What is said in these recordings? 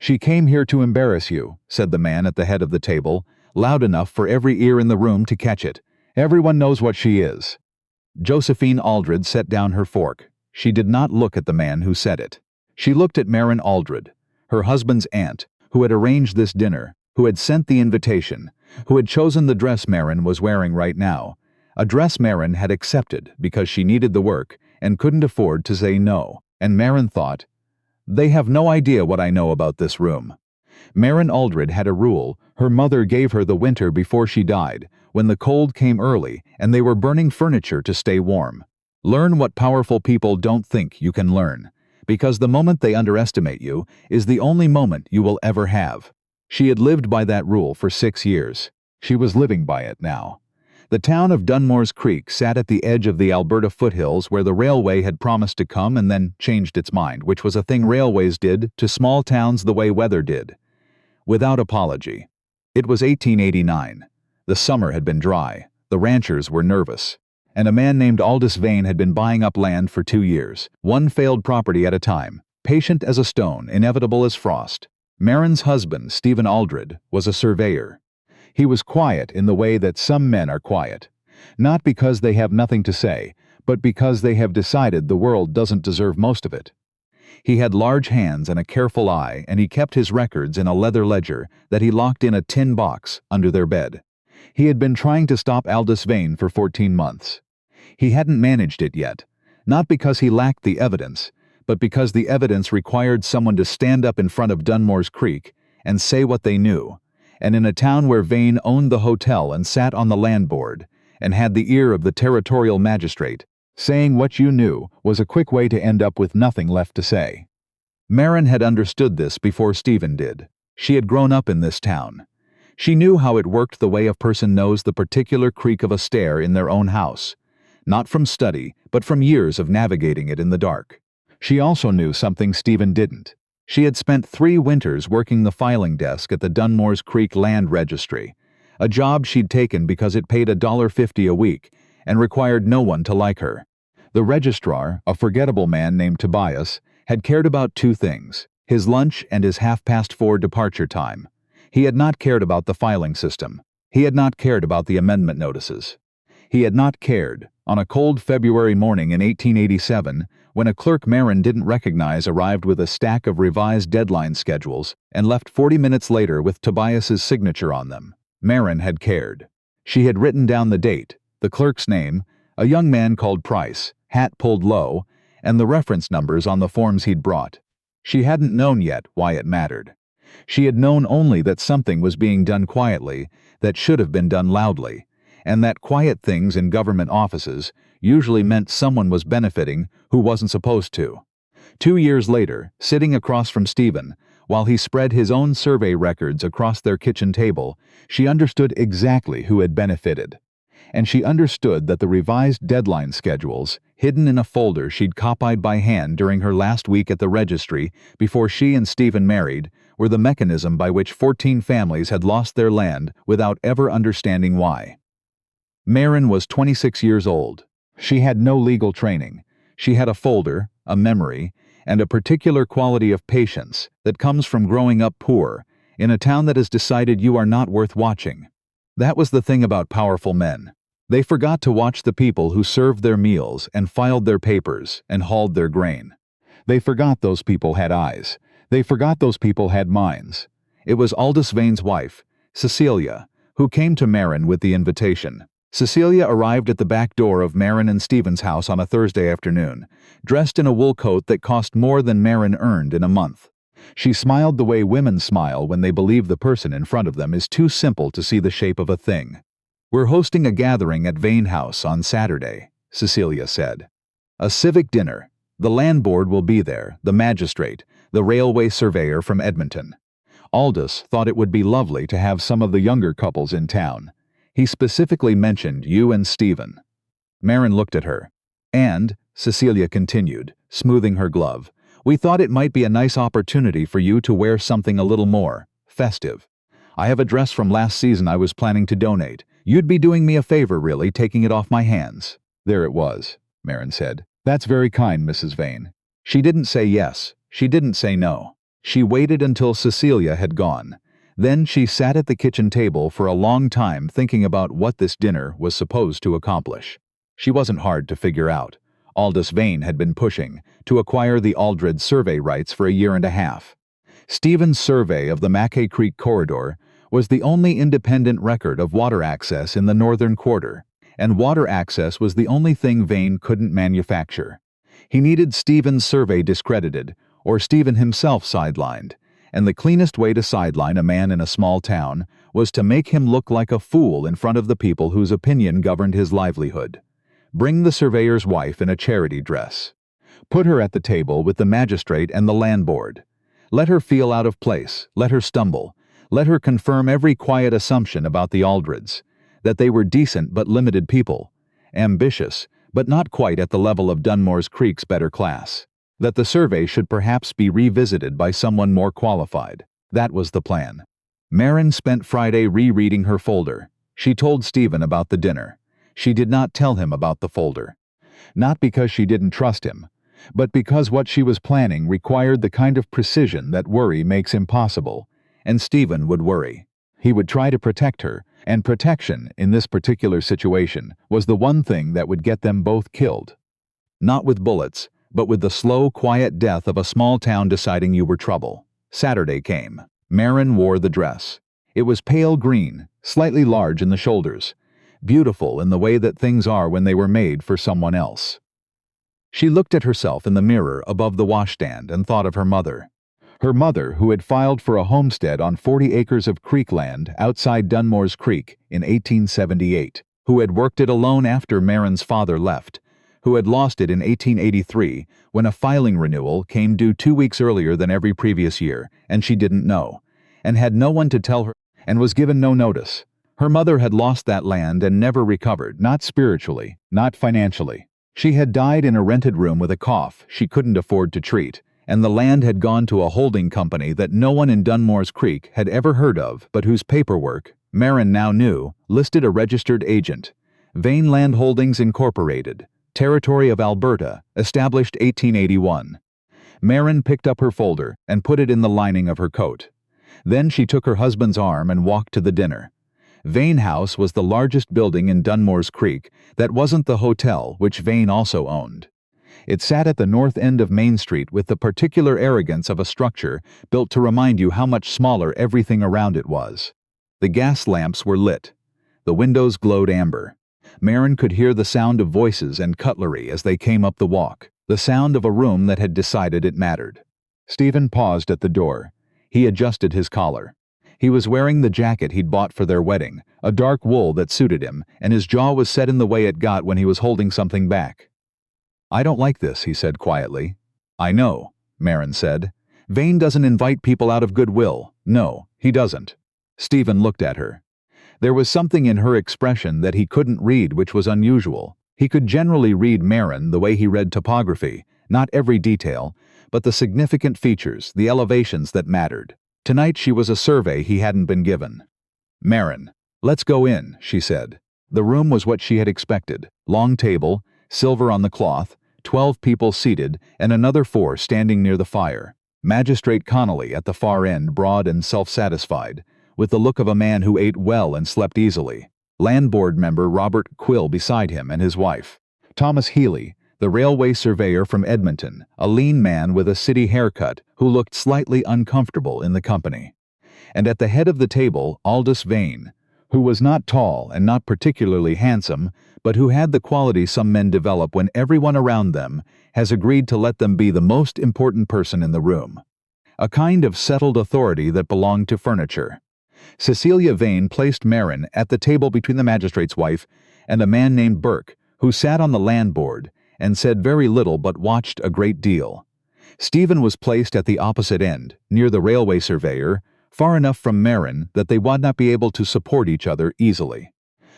"She came here to embarrass you," said the man at the head of the table, loud enough for every ear in the room to catch it. "Everyone knows what she is." Josephine Aldred set down her fork. She did not look at the man who said it. She looked at Marin Aldred, her husband's aunt, who had arranged this dinner, who had sent the invitation, who had chosen the dress Marin was wearing right now, a dress Marin had accepted because she needed the work and couldn't afford to say no. And Marin thought, "They have no idea what I know about this room." Marin Aldred had a rule her mother gave her the winter before she died, when the cold came early and they were burning furniture to stay warm. Learn what powerful people don't think you can learn, because the moment they underestimate you is the only moment you will ever have. She had lived by that rule for 6 years. She was living by it now. The town of Dunmore's Creek sat at the edge of the Alberta foothills where the railway had promised to come and then changed its mind, which was a thing railways did to small towns the way weather did. Without apology. It was 1889. The summer had been dry. The ranchers were nervous. And a man named Aldous Vane had been buying up land for 2 years, one failed property at a time, patient as a stone, inevitable as frost. Marin's husband, Stephen Aldred, was a surveyor. He was quiet in the way that some men are quiet, not because they have nothing to say, but because they have decided the world doesn't deserve most of it. He had large hands and a careful eye, and he kept his records in a leather ledger that he locked in a tin box under their bed. He had been trying to stop Aldous Vane for 14 months. He hadn't managed it yet, not because he lacked the evidence, but because the evidence required someone to stand up in front of Dunmore's Creek and say what they knew. And in a town where Vane owned the hotel and sat on the land board and had the ear of the territorial magistrate, saying what you knew was a quick way to end up with nothing left to say. Marin had understood this before Stephen did. She had grown up in this town. She knew how it worked the way a person knows the particular creak of a stair in their own house, not from study, but from years of navigating it in the dark. She also knew something Stephen didn't. She had spent 3 winters working the filing desk at the Dunmore's Creek Land Registry, a job she'd taken because it paid $1.50 a week and required no one to like her. The registrar, a forgettable man named Tobias, had cared about 2 things, his lunch and his 4:30 departure time. He had not cared about the filing system. He had not cared about the amendment notices. He had not cared, on a cold February morning in 1887, when a clerk Marin didn't recognize arrived with a stack of revised deadline schedules and left 40 minutes later with Tobias's signature on them. Marin had cared. She had written down the date, the clerk's name, a young man called Price, hat pulled low, and the reference numbers on the forms he'd brought. She hadn't known yet why it mattered. She had known only that something was being done quietly that should have been done loudly, and that quiet things in government offices usually meant someone was benefiting who wasn't supposed to. 2 years later, sitting across from Stephen, while he spread his own survey records across their kitchen table, she understood exactly who had benefited. And she understood that the revised deadline schedules, hidden in a folder she'd copied by hand during her last week at the registry before she and Stephen married, were the mechanism by which 14 families had lost their land without ever understanding why. Marin was 26 years old. She had no legal training. She had a folder, a memory, and a particular quality of patience that comes from growing up poor, in a town that has decided you are not worth watching. That was the thing about powerful men. They forgot to watch the people who served their meals and filed their papers and hauled their grain. They forgot those people had eyes. They forgot those people had minds. It was Aldous Vane's wife, Cecilia, who came to Marin with the invitation. Cecilia arrived at the back door of Marin and Stephen's house on a Thursday afternoon, dressed in a wool coat that cost more than Marin earned in a month. She smiled the way women smile when they believe the person in front of them is too simple to see the shape of a thing. "We're hosting a gathering at Vane House on Saturday," Cecilia said. "A civic dinner. The land board will be there, the magistrate, the railway surveyor from Edmonton. Aldous thought it would be lovely to have some of the younger couples in town. He specifically mentioned you and Stephen." Marin looked at her. "And," Cecilia continued, smoothing her glove, "we thought it might be a nice opportunity for you to wear something a little more festive. I have a dress from last season I was planning to donate. You'd be doing me a favor, really, taking it off my hands." "There it was," Marin said. "That's very kind, Mrs. Vane." She didn't say yes. She didn't say no. She waited until Cecilia had gone. Then she sat at the kitchen table for a long time thinking about what this dinner was supposed to accomplish. She wasn't hard to figure out. Aldous Vane had been pushing to acquire the Aldred survey rights for a year and a half. Stephen's survey of the Mackay Creek corridor was the only independent record of water access in the northern quarter, and water access was the only thing Vane couldn't manufacture. He needed Stephen's survey discredited, or Stephen himself sidelined, and the cleanest way to sideline a man in a small town was to make him look like a fool in front of the people whose opinion governed his livelihood. Bring the surveyor's wife in a charity dress. Put her at the table with the magistrate and the landlord. Let her feel out of place, let her stumble, let her confirm every quiet assumption about the Aldreds, that they were decent but limited people, ambitious, but not quite at the level of Dunmore's Creek's better class, that the survey should perhaps be revisited by someone more qualified. That was the plan. Marin spent Friday rereading her folder. She told Stephen about the dinner. She did not tell him about the folder. Not because she didn't trust him, but because what she was planning required the kind of precision that worry makes impossible, and Stephen would worry. He would try to protect her, and protection, in this particular situation, was the one thing that would get them both killed. Not with bullets, but with the slow, quiet death of a small town deciding you were trouble. Saturday came. Marin wore the dress. It was pale green, slightly large in the shoulders, beautiful in the way that things are when they were made for someone else. She looked at herself in the mirror above the washstand and thought of her mother. Her mother, who had filed for a homestead on 40 acres of creek land outside Dunmore's Creek in 1878, who had worked it alone after Marin's father left, who had lost it in 1883 when a filing renewal came due 2 weeks earlier than every previous year, and she didn't know, and had no one to tell her, and was given no notice. Her mother had lost that land and never recovered, not spiritually, not financially. She had died in a rented room with a cough she couldn't afford to treat, and the land had gone to a holding company that no one in Dunmore's Creek had ever heard of, but whose paperwork, Marin now knew, listed a registered agent. Vane Land Holdings Incorporated, Territory of Alberta, established 1881. Marin picked up her folder and put it in the lining of her coat. Then she took her husband's arm and walked to the dinner. Vane House was the largest building in Dunmore's Creek that wasn't the hotel, which Vane also owned. It sat at the north end of Main Street with the particular arrogance of a structure built to remind you how much smaller everything around it was. The gas lamps were lit. The windows glowed amber. Marin could hear the sound of voices and cutlery as they came up the walk, the sound of a room that had decided it mattered. Stephen paused at the door. He adjusted his collar. He was wearing the jacket he'd bought for their wedding, a dark wool that suited him, and his jaw was set in the way it got when he was holding something back. "I don't like this," he said quietly. "I know," Marin said. "Vane doesn't invite people out of goodwill. No, he doesn't." Stephen looked at her. There was something in her expression that he couldn't read which was unusual. He could generally read Marin the way he read topography, not every detail, but the significant features, the elevations that mattered. Tonight she was a survey he hadn't been given. "Marin, let's go in," she said. The room was what she had expected. Long table, silver on the cloth, 12 people seated, and another 4 standing near the fire. Magistrate Connolly at the far end, broad and self-satisfied, with the look of a man who ate well and slept easily. Land Board member Robert Quill beside him and his wife. Thomas Healy, the railway surveyor from Edmonton, a lean man with a city haircut who looked slightly uncomfortable in the company. And at the head of the table, Aldous Vane, who was not tall and not particularly handsome, but who had the quality some men develop when everyone around them has agreed to let them be the most important person in the room. A kind of settled authority that belonged to furniture. Cecilia Vane placed Marin at the table between the magistrate's wife and a man named Burke, who sat on the land board and said very little but watched a great deal. Stephen was placed at the opposite end, near the railway surveyor, far enough from Marin that they would not be able to support each other easily.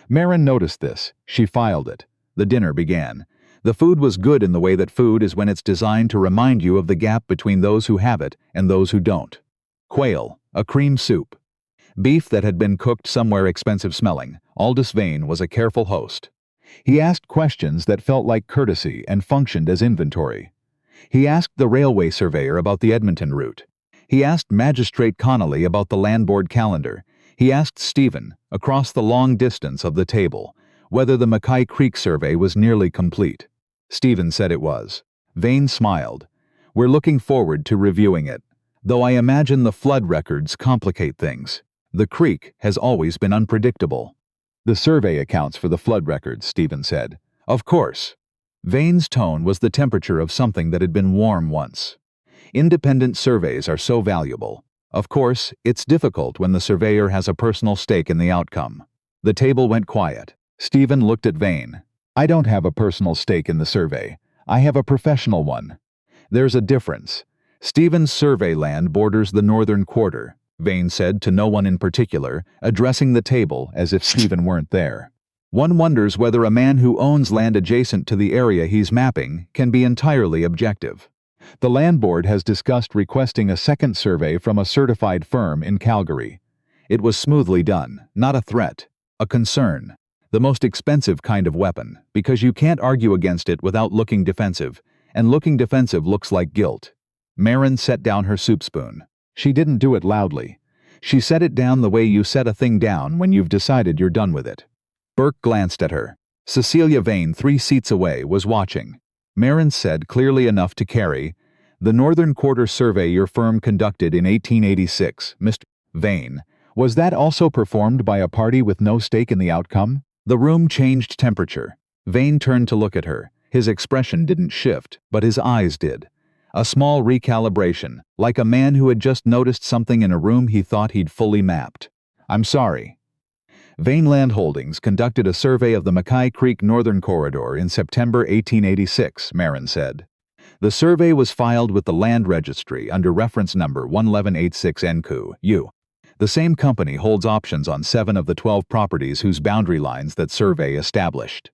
Marin noticed this. She filed it. The dinner began. The food was good in the way that food is when it's designed to remind you of the gap between those who have it and those who don't. Quail, a cream soup. Beef that had been cooked somewhere expensive smelling. Aldous Vane was a careful host. He asked questions that felt like courtesy and functioned as inventory. He asked the railway surveyor about the Edmonton route. He asked Magistrate Connolly about the land board calendar. He asked Stephen, across the long distance of the table, whether the Mackay Creek survey was nearly complete. Stephen said it was. Vane smiled. We're looking forward to reviewing it. Though I imagine the flood records complicate things. The creek has always been unpredictable. The survey accounts for the flood records, Stephen said. Of course. Vane's tone was the temperature of something that had been warm once. Independent surveys are so valuable. Of course, it's difficult when the surveyor has a personal stake in the outcome. The table went quiet. Stephen looked at Vane. I don't have a personal stake in the survey. I have a professional one. There's a difference. Stephen's survey land borders the northern quarter, Vane said to no one in particular, addressing the table as if Stephen weren't there. One wonders whether a man who owns land adjacent to the area he's mapping can be entirely objective. The land board has discussed requesting a second survey from a certified firm in Calgary. It was smoothly done, not a threat, a concern. The most expensive kind of weapon, because you can't argue against it without looking defensive, and looking defensive looks like guilt. Marin set down her soup spoon. She didn't do it loudly. She set it down the way you set a thing down when you've decided you're done with it. Burke glanced at her. Cecilia Vane, 3 seats away, was watching. Marin said clearly enough to carry, the Northern Quarter survey your firm conducted in 1886, Mr. Vane, was that also performed by a party with no stake in the outcome? The room changed temperature. Vane turned to look at her. His expression didn't shift, but his eyes did. A small recalibration, like a man who had just noticed something in a room he thought he'd fully mapped. I'm sorry. Vane Land Holdings conducted a survey of the Mackay Creek Northern Corridor in September 1886, Marin said. The survey was filed with the Land Registry under reference number 1186NQ. The same company holds options on 7 of the 12 properties whose boundary lines that survey established.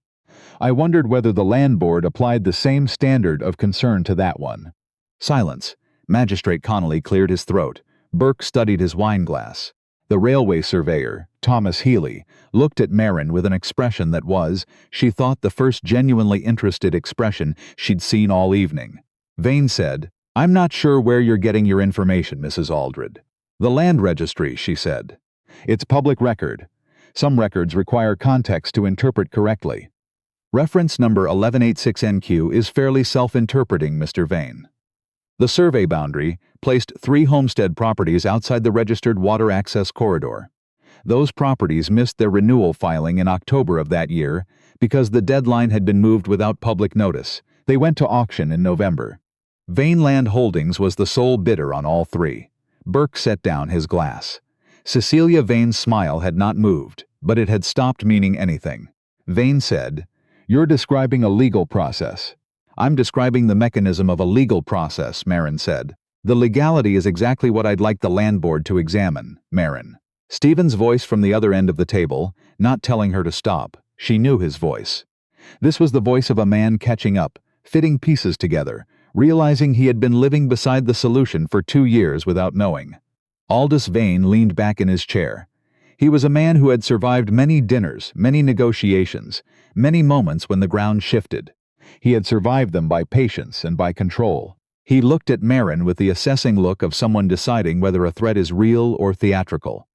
I wondered whether the land board applied the same standard of concern to that one. Silence. Magistrate Connolly cleared his throat. Burke studied his wine glass. The railway surveyor, Thomas Healy, looked at Marin with an expression that was, she thought, the first genuinely interested expression she'd seen all evening. Vane said, I'm not sure where you're getting your information, Mrs. Aldred. The Land Registry, she said. It's public record. Some records require context to interpret correctly. Reference number 1186NQ is fairly self-interpreting, Mr. Vane. The survey boundary placed 3 homestead properties outside the registered water access corridor. Those properties missed their renewal filing in October of that year because the deadline had been moved without public notice. They went to auction in November. Vane Land Holdings was the sole bidder on all 3. Burke set down his glass. Cecilia Vane's smile had not moved, but it had stopped meaning anything. Vane said, You're describing a legal process. I'm describing the mechanism of a legal process, Marin said. The legality is exactly what I'd like the land board to examine, Marin. Stephen's voice from the other end of the table, not telling her to stop. She knew his voice. This was the voice of a man catching up, fitting pieces together, realizing he had been living beside the solution for 2 years without knowing. Aldous Vane leaned back in his chair. He was a man who had survived many dinners, many negotiations, many moments when the ground shifted. He had survived them by patience and by control. He looked at Marin with the assessing look of someone deciding whether a threat is real or theatrical.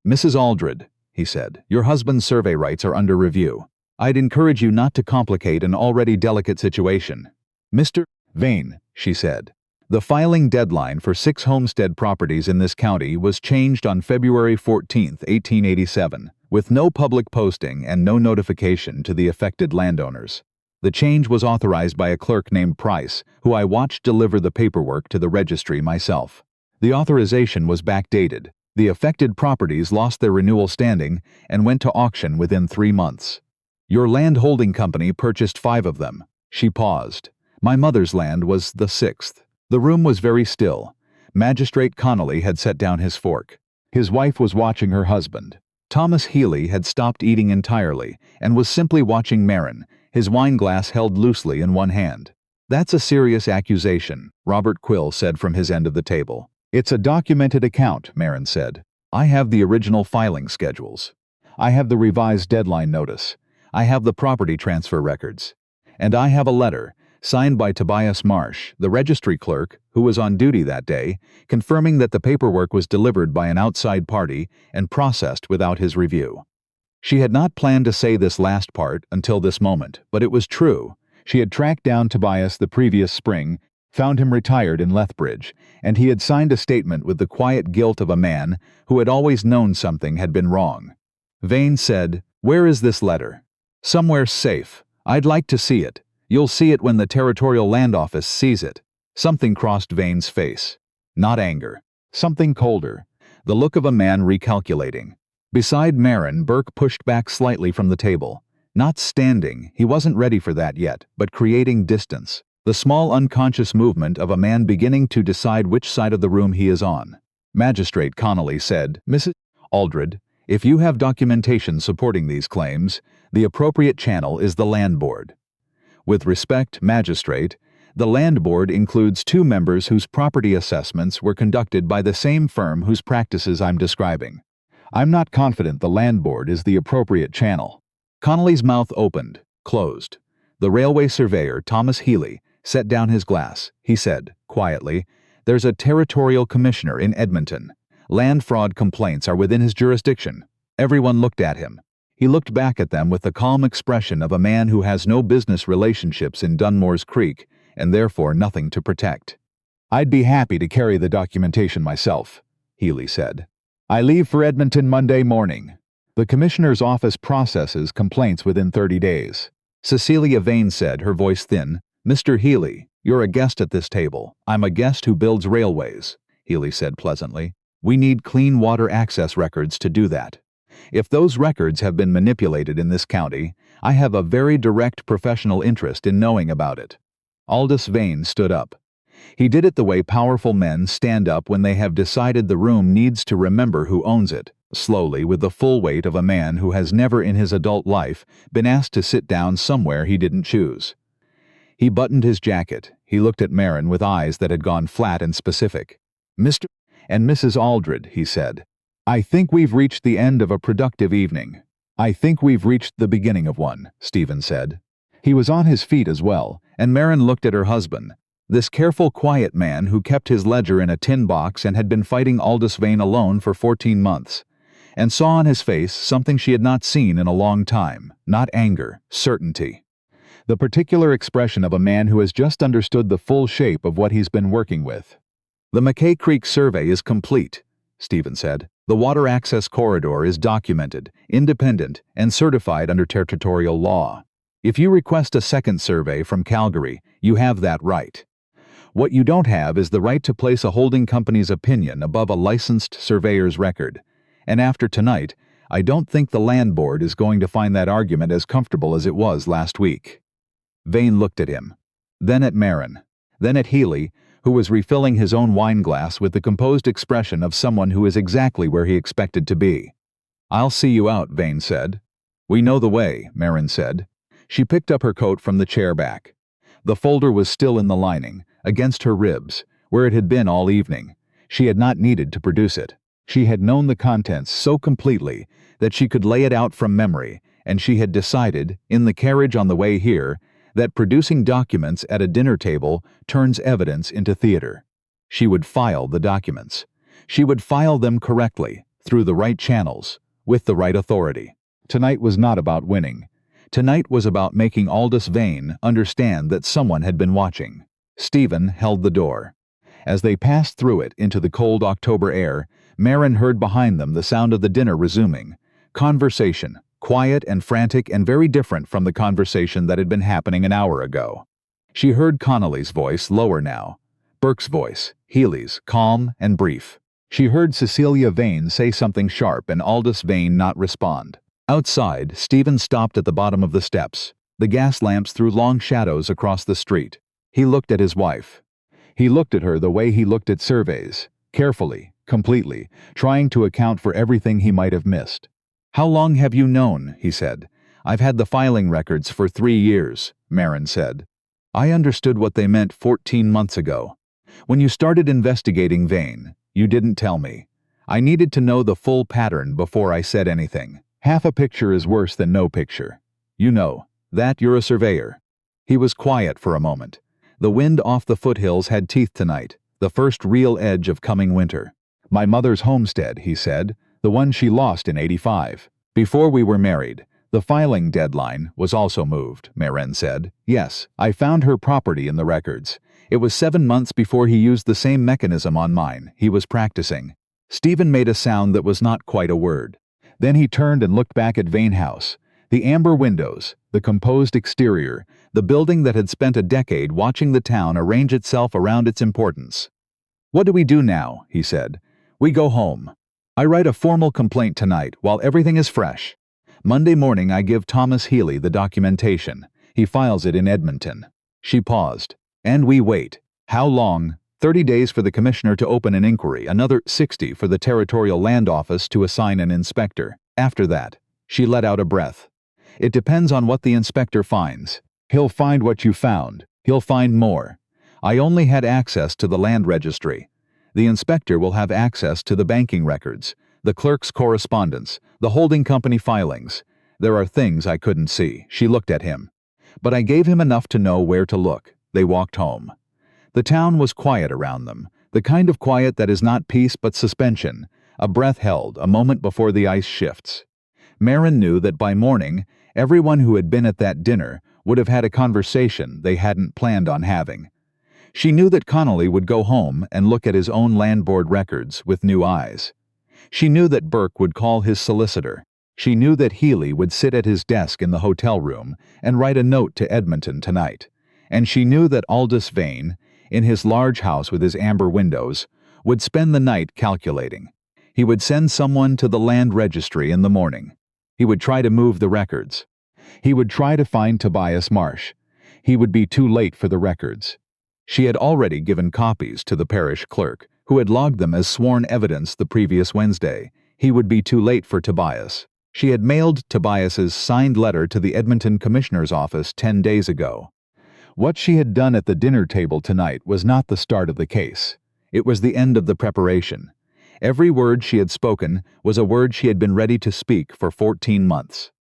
Mrs. Aldred, he said, your husband's survey rights are under review. I'd encourage you not to complicate an already delicate situation. Mr. Vane, she said. The filing deadline for 6 homestead properties in this county was changed on February 14, 1887, with no public posting and no notification to the affected landowners. The change was authorized by a clerk named Price, who I watched deliver the paperwork to the registry myself. The authorization was backdated. The affected properties lost their renewal standing and went to auction within 3 months. Your land holding company purchased 5 of them. She paused. My mother's land was the 6th. The room was very still. Magistrate Connolly had set down his fork. His wife was watching her husband. Thomas Healy had stopped eating entirely and was simply watching Marin, his wine glass held loosely in one hand. That's a serious accusation, Robert Quill said from his end of the table. It's a documented account, Marin said. I have the original filing schedules. I have the revised deadline notice. I have the property transfer records. And I have a letter, signed by Tobias Marsh, the registry clerk, who was on duty that day, confirming that the paperwork was delivered by an outside party and processed without his review. She had not planned to say this last part until this moment, but it was true. She had tracked down Tobias the previous spring, found him retired in Lethbridge, and he had signed a statement with the quiet guilt of a man who had always known something had been wrong. Vane said, "Where is this letter?" "Somewhere safe. I'd like to see it. You'll see it when the Territorial Land Office sees it." Something crossed Vane's face. Not anger. Something colder. The look of a man recalculating. Beside Marin, Burke pushed back slightly from the table. Not standing, he wasn't ready for that yet, but creating distance. The small unconscious movement of a man beginning to decide which side of the room he is on. Magistrate Connolly said, "Mrs. Aldred, if you have documentation supporting these claims, the appropriate channel is the Land Board." With respect, Magistrate, the Land Board includes 2 members whose property assessments were conducted by the same firm whose practices I'm describing. I'm not confident the Land Board is the appropriate channel. Connolly's mouth opened, closed. The railway surveyor, Thomas Healy, set down his glass. He said, quietly, "There's a territorial commissioner in Edmonton. Land fraud complaints are within his jurisdiction." Everyone looked at him. He looked back at them with the calm expression of a man who has no business relationships in Dunmore's Creek, and therefore nothing to protect. "I'd be happy to carry the documentation myself," Healy said. "I leave for Edmonton Monday morning. The commissioner's office processes complaints within 30 days. Cecilia Vane said, her voice thin, "Mr. Healy, you're a guest at this table. I'm a guest who builds railways," Healy said pleasantly. "We need clean water access records to do that. If those records have been manipulated in this county, I have a very direct professional interest in knowing about it." Aldous Vane stood up. He did it the way powerful men stand up when they have decided the room needs to remember who owns it, slowly, with the full weight of a man who has never in his adult life been asked to sit down somewhere he didn't choose. He buttoned his jacket. He looked at Marin with eyes that had gone flat and specific. "Mr. and Mrs. Aldred," he said, "I think we've reached the end of a productive evening." "I think we've reached the beginning of one," Stephen said. He was on his feet as well, and Marin looked at her husband, this careful, quiet man who kept his ledger in a tin box and had been fighting Aldous Vane alone for 14 months, and saw on his face something she had not seen in a long time, not anger, certainty. The particular expression of a man who has just understood the full shape of what he's been working with. "The McKay Creek survey is complete," Stephen said. "The water access corridor is documented, independent, and certified under territorial law. If you request a second survey from Calgary, you have that right. What you don't have is the right to place a holding company's opinion above a licensed surveyor's record. And after tonight, I don't think the Land Board is going to find that argument as comfortable as it was last week." Vane looked at him, then at Marin, then at Healy, who was refilling his own wine glass with the composed expression of someone who is exactly where he expected to be. "I'll see you out," Vane said. "We know the way," Marin said. She picked up her coat from the chair back. The folder was still in the lining, against her ribs, where it had been all evening. She had not needed to produce it. She had known the contents so completely that she could lay it out from memory, and she had decided, in the carriage on the way here, that producing documents at a dinner table turns evidence into theater. She would file the documents. She would file them correctly, through the right channels, with the right authority. Tonight was not about winning. Tonight was about making Aldous Vane understand that someone had been watching. Stephen held the door. As they passed through it into the cold October air, Marin heard behind them the sound of the dinner resuming. Conversation, quiet and frantic and very different from the conversation that had been happening an hour ago. She heard Connolly's voice, lower now. Burke's voice, Healy's, calm and brief. She heard Cecilia Vane say something sharp and Aldous Vane not respond. Outside, Stephen stopped at the bottom of the steps. The gas lamps threw long shadows across the street. He looked at his wife. He looked at her the way he looked at surveys, carefully, completely, trying to account for everything he might have missed. "How long have you known?" he said. "I've had the filing records for 3 years, Marin said. "I understood what they meant 14 months ago. When you started investigating Vane, you didn't tell me. I needed to know the full pattern before I said anything. Half a picture is worse than no picture. You know, that you're a surveyor." He was quiet for a moment. The wind off the foothills had teeth tonight, the first real edge of coming winter. "My mother's homestead," he said, "the one she lost in '85. Before we were married. The filing deadline was also moved," Maren said. "Yes, I found her property in the records. It was 7 months before he used the same mechanism on mine. He was practicing." Stephen made a sound that was not quite a word. Then he turned and looked back at Vane House. The amber windows, the composed exterior, the building that had spent a decade watching the town arrange itself around its importance. "What do we do now?" he said. "We go home. I write a formal complaint tonight while everything is fresh. Monday morning I give Thomas Healy the documentation. He files it in Edmonton." She paused. "And we wait. How long? 30 days for the commissioner to open an inquiry, another 60 for the Territorial Land Office to assign an inspector. After that," she let out a breath. "It depends on what the inspector finds. He'll find what you found. He'll find more. I only had access to the land registry. The inspector will have access to the banking records, the clerk's correspondence, the holding company filings. There are things I couldn't see." She looked at him. "But I gave him enough to know where to look." They walked home. The town was quiet around them, the kind of quiet that is not peace but suspension, a breath held, a moment before the ice shifts. Maren knew that by morning, everyone who had been at that dinner would have had a conversation they hadn't planned on having. She knew that Connolly would go home and look at his own land board records with new eyes. She knew that Burke would call his solicitor. She knew that Healy would sit at his desk in the hotel room and write a note to Edmonton tonight. And she knew that Aldous Vane, in his large house with his amber windows, would spend the night calculating. He would send someone to the land registry in the morning. He would try to move the records. He would try to find Tobias Marsh. He would be too late for the records. She had already given copies to the parish clerk, who had logged them as sworn evidence the previous Wednesday. He would be too late for Tobias. She had mailed Tobias's signed letter to the Edmonton Commissioner's office 10 days ago. What she had done at the dinner table tonight was not the start of the case. It was the end of the preparation. Every word she had spoken was a word she had been ready to speak for 14 months.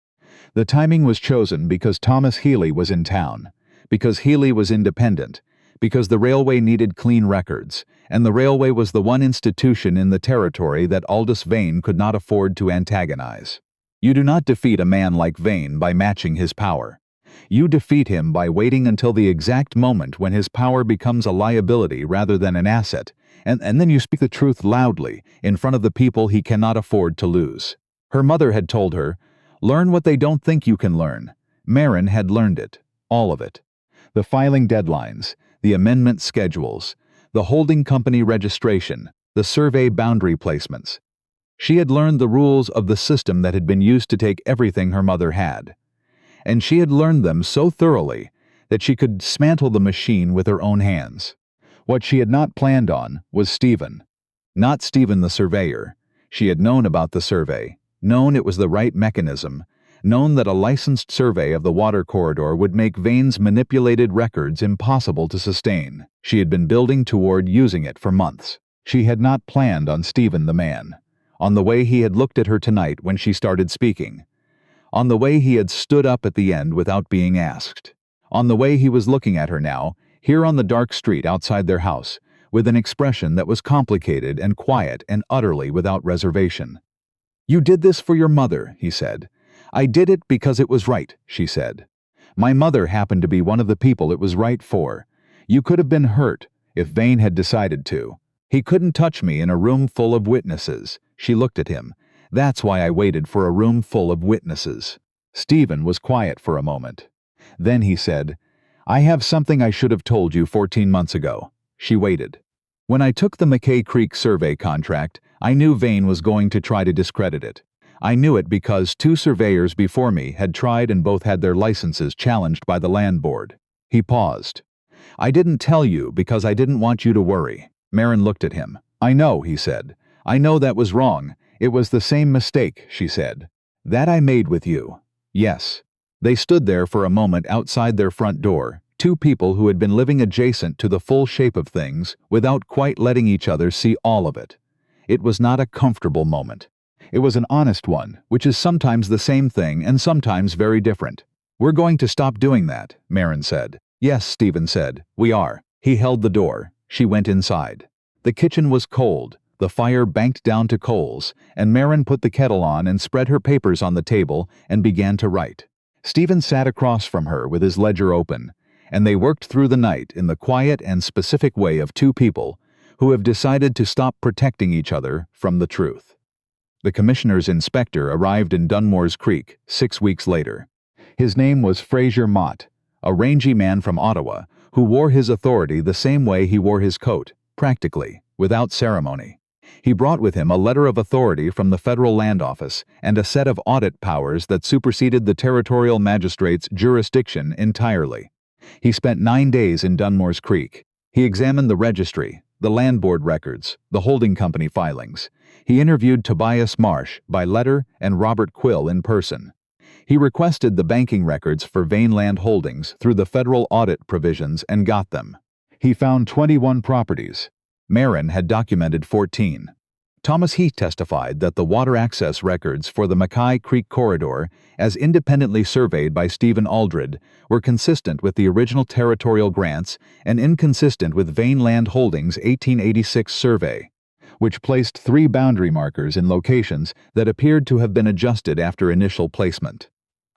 The timing was chosen because Thomas Healy was in town, because Healy was independent, because the railway needed clean records, and the railway was the one institution in the territory that Aldous Vane could not afford to antagonize. You do not defeat a man like Vane by matching his power. You defeat him by waiting until the exact moment when his power becomes a liability rather than an asset, and then you speak the truth loudly in front of the people he cannot afford to lose. Her mother had told her, "Learn what they don't think you can learn." Maren had learned it, all of it. The filing deadlines, the amendment schedules, the holding company registration, the survey boundary placements. She had learned the rules of the system that had been used to take everything her mother had. And she had learned them so thoroughly that she could dismantle the machine with her own hands. What she had not planned on was Stephen. Not Stephen the surveyor. She had known about the survey, known it was the right mechanism, known that a licensed survey of the water corridor would make Vane's manipulated records impossible to sustain. She had been building toward using it for months. She had not planned on Stephen the man, on the way he had looked at her tonight when she started speaking, on the way he had stood up at the end without being asked, on the way he was looking at her now, here on the dark street outside their house, with an expression that was complicated and quiet and utterly without reservation. "You did this for your mother," he said. "I did it because it was right," she said. "My mother happened to be one of the people it was right for. You could have been hurt if Vane had decided to. He couldn't touch me in a room full of witnesses." She looked at him. "That's why I waited for a room full of witnesses." Stephen was quiet for a moment. Then he said, "I have something I should have told you 14 months ago." She waited. "When I took the McKay Creek survey contract, I knew Vane was going to try to discredit it. I knew it because 2 surveyors before me had tried and both had their licenses challenged by the land board." He paused. "I didn't tell you because I didn't want you to worry." Maren looked at him. "I know," he said. "I know that was wrong. It was the same mistake," she said. "That I made with you." "Yes." They stood there for a moment outside their front door, 2 people who had been living adjacent to the full shape of things without quite letting each other see all of it. It was not a comfortable moment. It was an honest one, which is sometimes the same thing and sometimes very different. "We're going to stop doing that," Marin said. "Yes," Stephen said, "we are." He held the door. She went inside. The kitchen was cold, the fire banked down to coals, and Marin put the kettle on and spread her papers on the table and began to write. Stephen sat across from her with his ledger open, and they worked through the night in the quiet and specific way of two people who have decided to stop protecting each other from the truth. The commissioner's inspector arrived in Dunmore's Creek 6 weeks later. His name was Fraser Mott, a rangy man from Ottawa who wore his authority the same way he wore his coat, practically, without ceremony. He brought with him a letter of authority from the Federal Land Office and a set of audit powers that superseded the territorial magistrate's jurisdiction entirely. He spent 9 days in Dunmore's Creek. He examined the registry, the land board records, the holding company filings. He interviewed Tobias Marsh by letter and Robert Quill in person. He requested the banking records for Vaneland Holdings through the federal audit provisions and got them. He found 21 properties. Marin had documented 14. Thomas Heath testified that the water access records for the Mackay Creek corridor, as independently surveyed by Stephen Aldred, were consistent with the original territorial grants and inconsistent with Vaneland Holdings' 1886 survey, which placed 3 boundary markers in locations that appeared to have been adjusted after initial placement.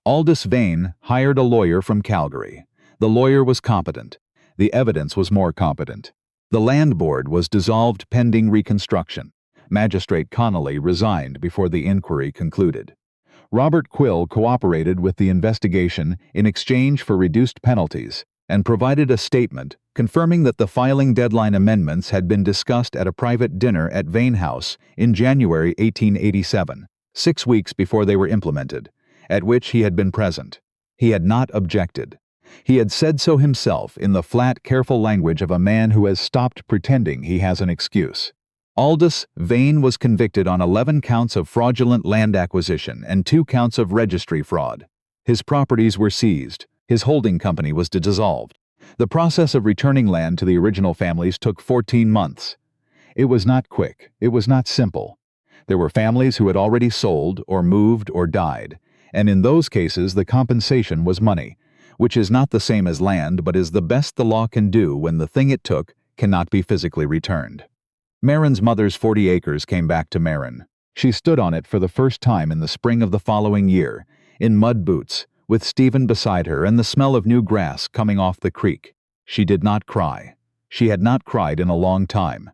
Aldous Vane hired a lawyer from Calgary. The lawyer was competent. The evidence was more competent. The land board was dissolved pending reconstruction. Magistrate Connolly resigned before the inquiry concluded. Robert Quill cooperated with the investigation in exchange for reduced penalties and provided a statement confirming that the filing deadline amendments had been discussed at a private dinner at Vane House in January 1887, 6 weeks before they were implemented, at which he had been present. He had not objected. He had said so himself in the flat, careful language of a man who has stopped pretending he has an excuse. Aldous Vane was convicted on 11 counts of fraudulent land acquisition and 2 counts of registry fraud. His properties were seized. His holding company was dissolved. The process of returning land to the original families took 14 months. It was not quick. It was not simple. There were families who had already sold or moved or died, and in those cases the compensation was money, which is not the same as land but is the best the law can do when the thing it took cannot be physically returned. Marin's mother's 40 acres came back to Marin. She stood on it for the first time in the spring of the following year, in mud boots, with Stephen beside her and the smell of new grass coming off the creek. She did not cry. She had not cried in a long time.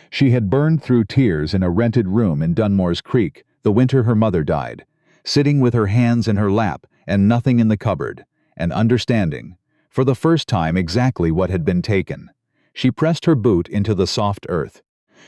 She had burned through tears in a rented room in Dunmore's Creek the winter her mother died, sitting with her hands in her lap and nothing in the cupboard, and understanding, for the first time, exactly what had been taken. She pressed her boot into the soft earth.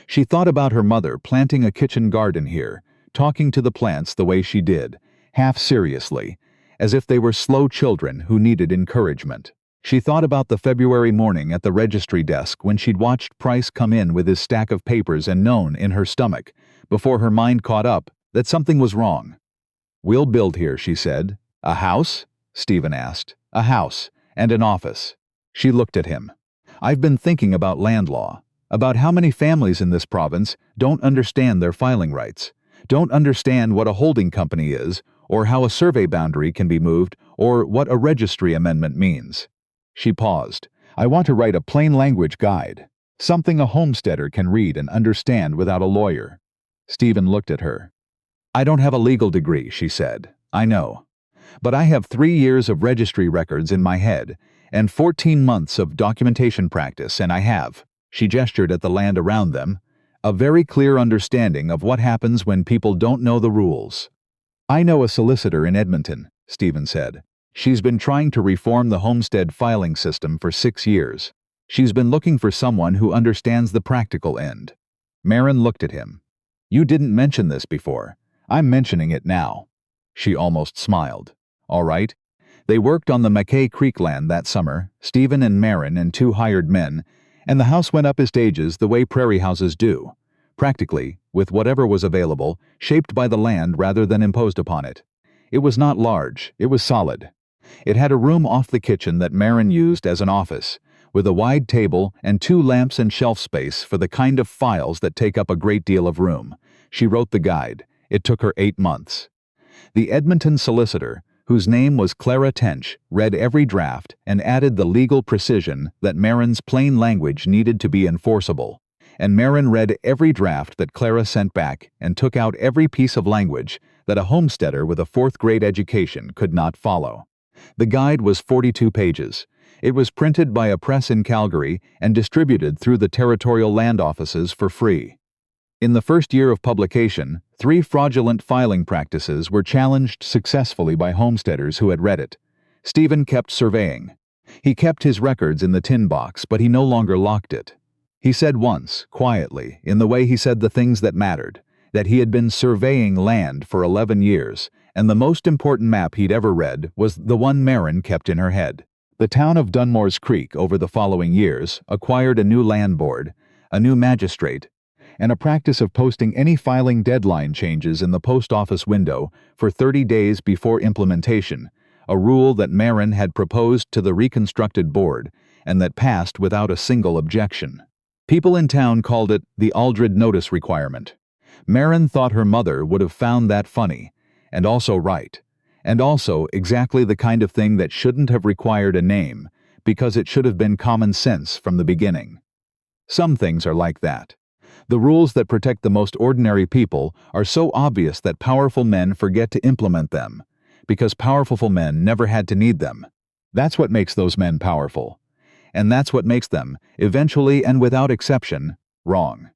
She thought about her mother planting a kitchen garden here, talking to the plants the way she did, half seriously, as if they were slow children who needed encouragement. She thought about the February morning at the registry desk when she'd watched Price come in with his stack of papers and known in her stomach, before her mind caught up, that something was wrong. "We'll build here," she said. "A house?" Stephen asked. "A house, and an office." She looked at him. "I've been thinking about land law, about how many families in this province don't understand their filing rights, don't understand what a holding company is, or how a survey boundary can be moved, or what a registry amendment means." She paused. "I want to write a plain language guide, something a homesteader can read and understand without a lawyer." Stephen looked at her. "I don't have a legal degree," she said. "I know. But I have 3 years of registry records in my head, and 14 months of documentation practice, and I have," she gestured at the land around them, "a very clear understanding of what happens when people don't know the rules." "I know a solicitor in Edmonton," Stephen said. "She's been trying to reform the homestead filing system for 6 years. She's been looking for someone who understands the practical end." Marin looked at him. "You didn't mention this before. I'm mentioning it now." She almost smiled. "All right." They worked on the Mackay Creek land that summer, Stephen and Marin and 2 hired men, and the house went up in stages the way prairie houses do, practically, with whatever was available, shaped by the land rather than imposed upon it. It was not large, it was solid. It had a room off the kitchen that Marin used as an office, with a wide table and 2 lamps and shelf space for the kind of files that take up a great deal of room. She wrote the guide. It took her 8 months. The Edmonton solicitor, whose name was Clara Tench, read every draft and added the legal precision that Marin's plain language needed to be enforceable. And Marin read every draft that Clara sent back and took out every piece of language that a homesteader with a fourth-grade education could not follow. The guide was 42 pages. It was printed by a press in Calgary and distributed through the territorial land offices for free. In the first year of publication, 3 fraudulent filing practices were challenged successfully by homesteaders who had read it. Stephen kept surveying. He kept his records in the tin box, but he no longer locked it. He said once, quietly, in the way he said the things that mattered, that he had been surveying land for 11 years, and the most important map he'd ever read was the one Marin kept in her head. The town of Dunmore's Creek, over the following years, acquired a new land board, a new magistrate, and a practice of posting any filing deadline changes in the post office window for 30 days before implementation, a rule that Marin had proposed to the reconstructed board and that passed without a single objection. People in town called it the Aldred Notice Requirement. Marin thought her mother would have found that funny, and also right, and also exactly the kind of thing that shouldn't have required a name, because it should have been common sense from the beginning. Some things are like that. The rules that protect the most ordinary people are so obvious that powerful men forget to implement them, because powerful men never had to need them. That's what makes those men powerful. And that's what makes them, eventually and without exception, wrong.